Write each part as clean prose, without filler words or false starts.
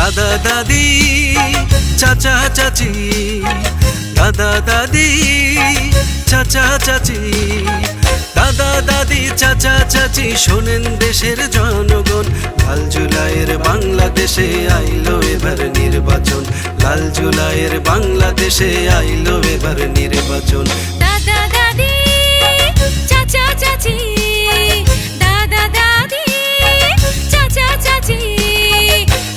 দাদা দাদি চাচা চাচি, দাদা দাদি চাচা চাচি, দাদা দাদি চাচা চাচি, শোনেন দেশের জনগণ, লাল জুলাইয়ের বাংলাদেশে আইলো এবার নির্বাচন, লাল জুলাইয়ের বাংলাদেশে আইলো এবার নির্বাচন। দাদা দাদি চাচা চাচি, দাদা দাদি চাচা চাচি,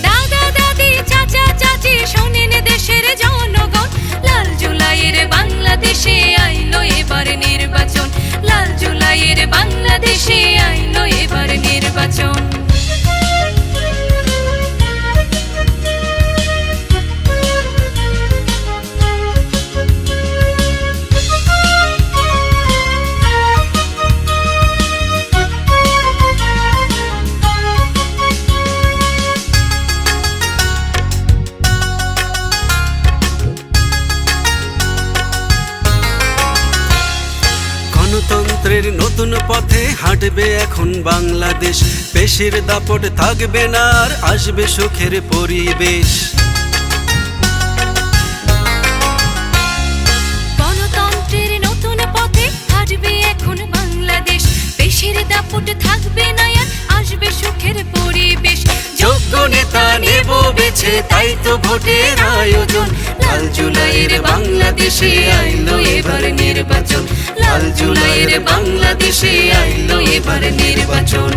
দাদা দাদি চাচা চাচি, শোনেন দেশের জনগণ, লাল জুলাইয়ের বাংলাদেশে আইলো এবার নির্বাচন, লাল জুলাইয়ের বাংলাদেশে আইলো এবার নির্বাচন। গণতন্ত্রের নতুন পথে হাঁটবে এখন বাংলাদেশ, পেশির দাপট থাকবে না আর আসবে সুখের পরিবেশ। গণতন্ত্রের নতুন পথে হাঁটবে এখন বাংলাদেশ, পেশির দাপট থাকবে না আর আসবে সুখের পরিবেশ। যোগ্য নেতা নেব বেছে, তাই তো ভোটের আয়োজন, লাল জুলাইয়ের বাংলাদেশে আইলো এবার নির্বাচন, লাল জুলাইয়ের বাংলাদেশে আইলো এবার নির্বাচন।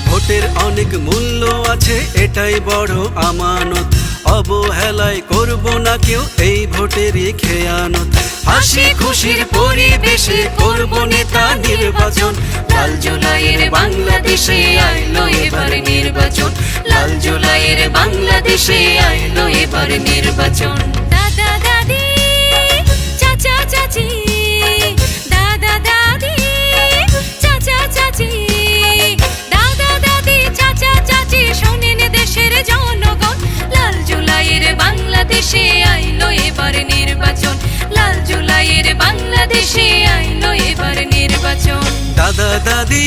ভোটের অনেক মূল্য আছে, এটাই বড় আমানত, অবহেলায় করব না কেউ এই ভোটেরই খেয়ানত। হাসি খুশির পরিবেশে করব নেতা নির্বাচন, লাল জুলাইয়ের বাংলাদেশে আইলো এবার নির্বাচন, লাল জুলাইয়ের বাংলাদেশে আইলো এবার নির্বাচন। দাদা দাদি চাচা চাচি, দাদা দাদি চাচা চাচি, দাদা দাদি চাচা চাচি, শোনেন দেশের জনগণ, লাল জুলাইয়ের বাংলাদেশে আইলো এবার নির্বাচন, লাল জুলাইয়ের বাংলাদেশে আইলো এবার নির্বাচন। দাদা দাদি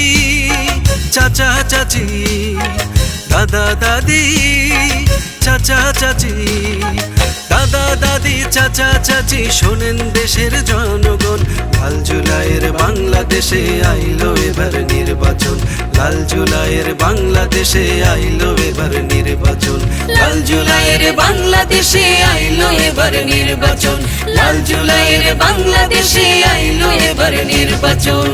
চাচা চাচি, দাদা দাদি চাচা চাচি, দাদা দাদি চাচা চাচি, শোনেন দেশের জনগণ, লাল জুলাইয়ের বাংলাদেশে আইলো এবার নির্বাচন, লাল জুলাইয়ের বাংলাদেশে আইলো এবার নির্বাচন, লাল জুলাইয়ের বাংলাদেশে আইলো এবার নির্বাচন, লাল জুলাইয়ের বাংলাদেশে আইলো এবার নির্বাচন।